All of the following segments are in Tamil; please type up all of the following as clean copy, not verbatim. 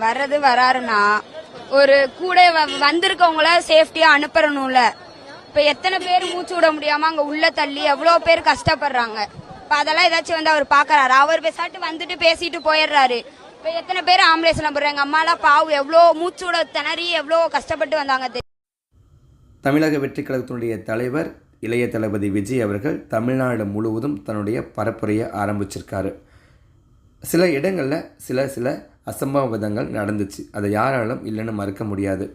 வர்றது வராருன்னா ஒரு கூட வந்திருக்கவங்கள சேஃப்டியா அனுப்பணும்ல. இப்ப எத்தனை பேர் மூச்சு விட முடியாம அங்க உள்ள தள்ளி எவ்வளவு பேர் கஷ்டப்படுறாங்க. இப்ப அதெல்லாம் ஏதாச்சும் வந்து அவர் பாக்குறாரு. அவர் பேசாட்டு வந்துட்டு பேசிட்டு போயிடுறாரு. இப்ப எத்தனை பேர் ஆம்புலன்ஸ்ல போடுறாங்க. எங்க அம்மா எல்லாம் பாவு எவ்வளவு மூச்சு விட திணறி எவ்வளவு கஷ்டப்பட்டு வந்தாங்க. தமிழக வெற்றி கழகத்தினுடைய தலைவர் இளைய தளபதி விஜய் அவர்கள் தமிழ்நாடு முழுவதும் தன்னுடைய பரப்புரையை ஆரம்பிச்சிருக்காரு. சில இடங்களில் சில அசம்பாவிதங்கள் நடந்துச்சு. அதை யாராலும் இல்லைன்னு மறுக்க முடியாது.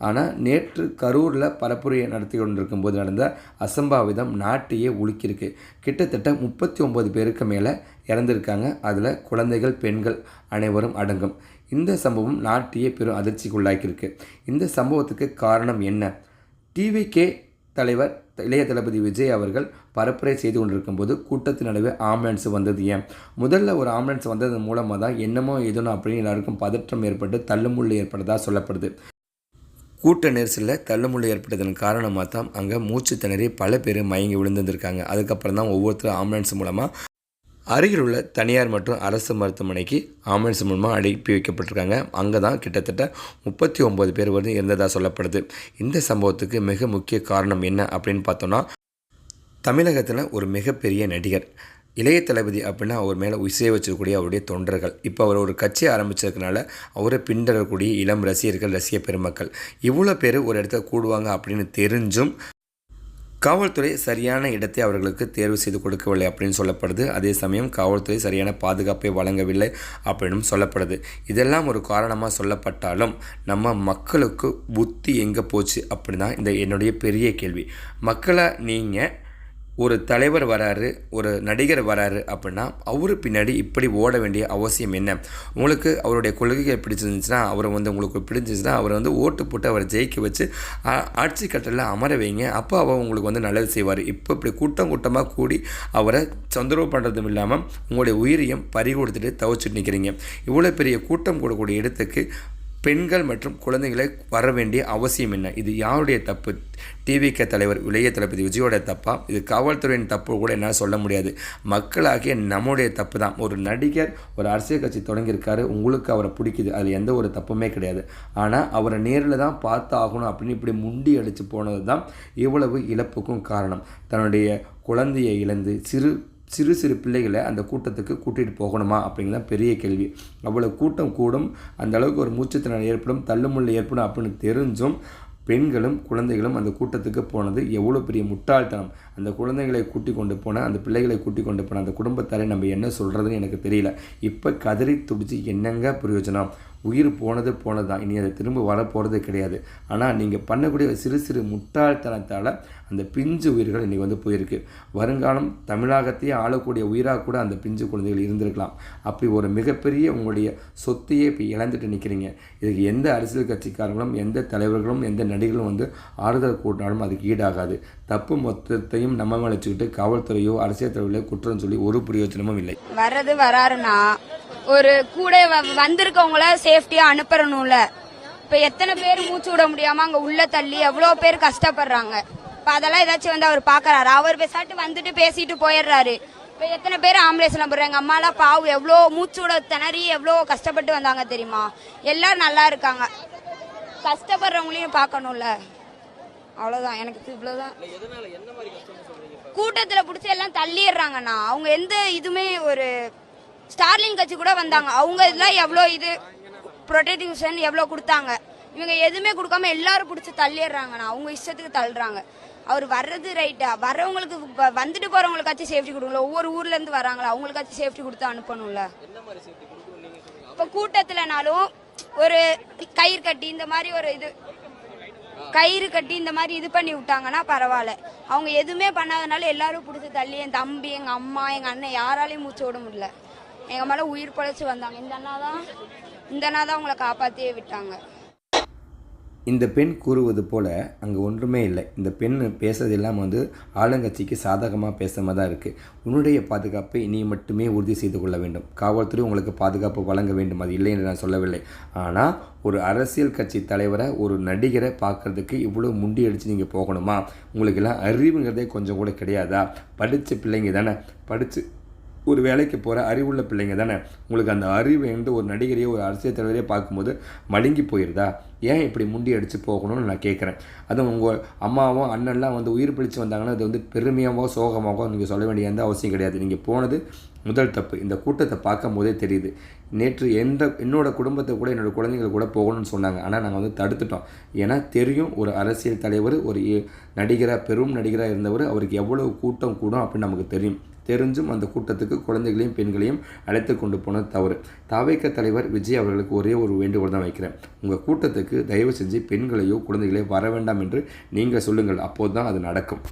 ஆனால் நேற்று கரூரில் பரப்புரையை நடத்தி கொண்டிருக்கும் போது நடந்த அசம்பாவிதம் நாட்டையே உலுக்கியிருக்கு. கிட்டத்தட்ட 39 பேருக்கு மேலே இறந்துருக்காங்க. அதில் குழந்தைகள், பெண்கள் அனைவரும் அடங்கும். இந்த சம்பவம் நாட்டையே பெரும் அதிர்ச்சிக்குள்ளாக்கியிருக்கு. இந்த சம்பவத்துக்கு காரணம் என்ன? டிவிகே தலைவர் இளைய தளபதி விஜய் அவர்கள் பரப்புரை செய்து கொண்டிருக்கும் போது கூட்டத்தின் நடுவே ஆம்புலன்ஸ் வந்தது ஏன்? முதல்ல ஒரு ஆம்புலன்ஸ் வந்ததன் மூலமாக தான் என்னமோ ஏதோன்னு அப்படின்னு எல்லாருக்கும் பதற்றம் ஏற்பட்டு தள்ளுமுள்ளு ஏற்பட்டதாக சொல்லப்படுது. கூட்ட நெரிசலில் தள்ளுமுள்ளு ஏற்பட்டதன் காரணமாக தான் அங்கே மூச்சு திணறி பல பேர் மயங்கி விழுந்திருக்காங்க. அதுக்கப்புறம் தான் ஒவ்வொருத்தரும் ஆம்புலன்ஸ் மூலமாக அருகில் உள்ள தனியார் மற்றும் அரசு மருத்துவமனைக்கு ஆம்புலன்ஸ் மூலமாக அனுப்பி வைக்கப்பட்டிருக்காங்க. அங்கே தான் கிட்டத்தட்ட 39 பேர் வந்து இருந்ததாக சொல்லப்படுது. இந்த சம்பவத்துக்கு மிக முக்கிய காரணம் என்ன அப்படின்னு பார்த்தோன்னா, தமிழகத்தில் ஒரு மிகப்பெரிய நடிகர் இளைய தளபதி அப்படின்னா அவர் மேலே இசையை வச்சிருக்கக்கூடிய அவருடைய தொண்டர்கள். இப்போ அவர் ஒரு கட்சி ஆரம்பித்ததுனால அவரை பின்தொடரக்கூடிய இளம் ரசிகர்கள், ரசிக பெருமக்கள் இவ்வளோ பேர் ஒரு இடத்துல கூடுவாங்க அப்படின்னு தெரிஞ்சும் காவல்துறை சரியான இடத்தை அவர்களுக்கு தேர்வு செய்து கொடுக்கவில்லை அப்படின்னு சொல்லப்படுது. அதே சமயம் காவல்துறை சரியான பாதுகாப்பை வழங்கவில்லை அப்படின்னு சொல்லப்படுது. இதெல்லாம் ஒரு காரணமாக சொல்லப்பட்டாலும் நம்ம மக்களுக்கு புத்தி எங்கே போச்சு அப்படின்னா இந்த என்னுடைய பெரிய கேள்வி. மக்களை நீங்கள் ஒரு தலைவர் வராரு, ஒரு நடிகர் வராரு அப்படின்னா அவரு பின்னாடி இப்படி ஓட வேண்டிய அவசியம் என்ன? உங்களுக்கு அவருடைய கொள்கைகள் பிடிச்சிருந்துச்சுன்னா, அவரை வந்து உங்களுக்கு பிடிச்சிருந்துச்சுன்னா அவரை வந்து ஓட்டு போட்டு அவரை ஜெயிக்க வச்சு ஆட்சி கட்டலில் அமர வைங்க. அப்போ அவர் உங்களுக்கு வந்து நல்லது செய்வார். இப்போ இப்படி கூட்டமாக கூடி அவரை தொந்தரவு பண்ணுறதும் இல்லாமல் உங்களுடைய உயிரையும் பறி கொடுத்துட்டு தவிச்சிட்டு நிற்கிறீங்க. இவ்வளோ பெரிய கூட்டம் கூடக்கூடிய இடத்துக்கு பெண்கள் மற்றும் குழந்தைகளை வர வேண்டிய அவசியம் என்ன? இது யாருடைய தப்பு? டிவிகே தலைவர் இளைய தளபதி விஜயோட தப்பா? இது காவல்துறையின் தப்பு கூட என்னால் சொல்ல முடியாது. மக்களாகிய நம்முடைய தப்பு தான். ஒரு நடிகர் ஒரு அரசியல் கட்சி தொடங்கியிருக்காரு, உங்களுக்கு அவரை பிடிக்குது, அதில் எந்த ஒரு தப்புமே கிடையாது. ஆனால் அவரை நேரில் தான் பார்த்து ஆகணும் அப்படின்னு இப்படி முண்டி அடித்து போனது தான் இவ்வளவு இழப்புக்கும் காரணம். தன்னுடைய குழந்தையை இழந்து சிறு பிள்ளைகளை அந்த கூட்டத்துக்கு கூட்டிகிட்டு போகணுமா அப்படிங்கிறதான் பெரிய கேள்வி. அவ்வளோ கூட்டம் கூடும், அந்த அளவுக்கு ஒரு மூச்சுத்திணறல் ஏற்படும், தள்ளுமுள்ளு ஏற்படும் அப்படின்னு தெரிஞ்சும் பெண்களும் குழந்தைகளும் அந்த கூட்டத்துக்கு போனது எவ்வளோ பெரிய முட்டாள்தனம். அந்த குழந்தைகளை கூட்டி கொண்டு போன, அந்த பிள்ளைகளை கூட்டி கொண்டு போன அந்த குடும்பத்தாரை நம்ம என்ன சொல்கிறதுன்னு எனக்கு தெரியல. இப்போ கதறி துடிச்சு என்னங்க பிரயோஜனம்? உயிர் போனது தான், இனி அதை திரும்ப வரப்போகிறது கிடையாது. ஆனால் நீங்கள் பண்ணக்கூடிய சிறு முட்டாள்தனத்தால் அந்த பிஞ்சு உயிர்கள் இன்றைக்கி வந்து போயிருக்கு. வருங்காலம் தமிழகத்தையே ஆளக்கூடிய உயிராக கூட அந்த பிஞ்சு குழந்தைகள் இருந்திருக்கலாம். அப்படி ஒரு மிகப்பெரிய உங்களுடைய சொத்தையே இப்போ இழந்துட்டு நிற்கிறீங்க. இதுக்கு எந்த அரசியல் கட்சிக்காரங்களும், எந்த தலைவர்களும், எந்த நடிகர்களும் வந்து ஆறுதல் கூட்டினாலும் அதுக்கு ஈடாகாது. தப்பு மொத்தத்தையும் நம்ம மேலே வச்சுக்கிட்டு காவல்துறையோ அரசியல் தலைவர்களோ குற்றம் சொல்லி ஒரு பிரயோஜனமும் இல்லை. வர்றது வராருன்னா ஒரு கூட வந்திருக்கவங்கள சேஃப்டியா அனுப்பணும்ல. இப்ப எத்தனை பேர் மூச்சு விட முடியாம அங்க உள்ள தள்ளி எவ்வளவு பேர் கஷ்டப்படுறாங்க. இப்ப அதெல்லாம் ஏதாச்சும் வந்து அவர் பாக்குறாரு. அவர் பேசாட்டு வந்துட்டு பேசிட்டு போயிடுறாரு. இப்ப எத்தனை பேர் ஆம்புலன்ஸ்ல போடுறாங்க. எங்க அம்மா எல்லாம் பாவு எவ்வளவு மூச்சு விட திணறி எவ்வளவு கஷ்டப்பட்டு வந்தாங்க தெரியுமா? எல்லாரும் நல்லா இருக்காங்க. கஷ்டப்படுறவங்களையும் பாக்கணும்ல. அவ்வளவுதான், எனக்கு இவ்வளவுதான். கூட்டத்துல பிடிச்சி எல்லாம் தள்ளிடுறாங்கண்ணா. அவங்க எந்த இதுமே ஒரு ஸ்டார்லிங் கட்சி கூட வந்தாங்க. அவங்க இதெல்லாம் எவ்வளோ இது ப்ரொடெக்டிவ்ஷன் எவ்வளோ கொடுத்தாங்க. இவங்க எதுவுமே கொடுக்காம எல்லாரும் பிடிச்சி தள்ளிடுறாங்கண்ணா. அவங்க இஷ்டத்துக்கு தள்ளுறாங்க. அவர் வர்றது ரைட்டா? வரவங்களுக்கு வந்துட்டு போறவங்களுக்காச்சும் சேஃப்டி கொடுக்கல. ஒவ்வொரு ஊர்ல இருந்து வராங்களா, அவங்களுக்காச்சும் சேஃப்டி கொடுத்து அனுப்பணும்ல. இப்ப கூட்டத்துலனாலும் ஒரு கயிறு கட்டி இந்த மாதிரி ஒரு இது கயிறு கட்டி இந்த மாதிரி இது பண்ணி விட்டாங்கன்னா பரவாயில்ல. அவங்க எதுவுமே பண்ணாதனால எல்லாரும் பிடிச்சி தள்ளி என் தம்பி, எங்க அம்மா, எங்க அண்ணன் யாராலையும் மூச்சு விட முடியல. எங்க மேல உயிர் பழைச்சு வந்தாங்க. இந்த அண்ணா தான் உங்களை காப்பாத்தியே விட்டாங்க. இந்த பெண் கூறுவது போல் அங்கே ஒன்றுமே இல்லை. இந்த பெண் பேசுறது எல்லாம் வந்து ஆளுங்கட்சிக்கு சாதகமாக பேசாமல் தான் இருக்குது. உன்னுடைய பாதுகாப்பை நீ மட்டுமே உறுதி செய்து கொள்ள வேண்டும். காவல்துறை உங்களுக்கு பாதுகாப்பு வழங்க வேண்டும், அது இல்லை என்று நான் சொல்லவில்லை. ஆனால் ஒரு அரசியல் கட்சி தலைவரை, ஒரு நடிகரை பார்க்குறதுக்கு இவ்வளோ முண்டி அடித்து நீங்கள் போகணுமா? உங்களுக்கெல்லாம் அறிவுங்கிறதே கொஞ்சம் கூட கிடையாதா? படித்த பிள்ளைங்க தானே, படித்து ஒரு வேலைக்கு போகிற அறிவுள்ள பிள்ளைங்க தானே. உங்களுக்கு அந்த அறிவு வந்து ஒரு நடிகரையோ ஒரு அரசியல் தலைவரையோ பார்க்கும்போது மழுங்கி போயிருதா? ஏன் இப்படி முண்டி அடித்து போகணும்னு நான் கேட்குறேன். அதுவும் உங்கள் அம்மாவோ அண்ணன்லாம் வந்து உயிர் பிடிச்சி வந்தாங்கன்னா அது வந்து பெருமையாகவோ சோகமாகவோ நீங்கள் சொல்ல வேண்டிய எந்த அவசியம் கிடையாது. நீங்கள் போனது முதல் தப்பு. இந்த கூட்டத்தை பார்க்கும் போதே தெரியுது. நேற்று என்னோடய குடும்பத்தை கூட என்னோடய குழந்தைங்களை கூட போகணும்னு சொன்னாங்க. ஆனால் நாங்கள் வந்து தடுத்துட்டோம். ஏன்னா தெரியும், ஒரு அரசியல் தலைவர், ஒரு நடிகராக, பெரும் நடிகராக இருந்தவர், அவருக்கு எவ்வளவு கூட்டம் கூடும் அப்படின்னு நமக்கு தெரிஞ்சும் அந்த கூட்டத்துக்கு குழந்தைகளையும் பெண்களையும் அழைத்து கொண்டு போனது தவறு. தவிக தலைவர் விஜய் அவர்களுக்கு ஒரே ஒரு வேண்டுகோள் தான் வைக்கிறேன். உங்கள் கூட்டத்துக்கு தயவு செஞ்சு பெண்களையோ குழந்தைகளையோ வர வேண்டாம் என்று நீங்கள் சொல்லுங்கள். அப்போது தான் அது நடக்கும்.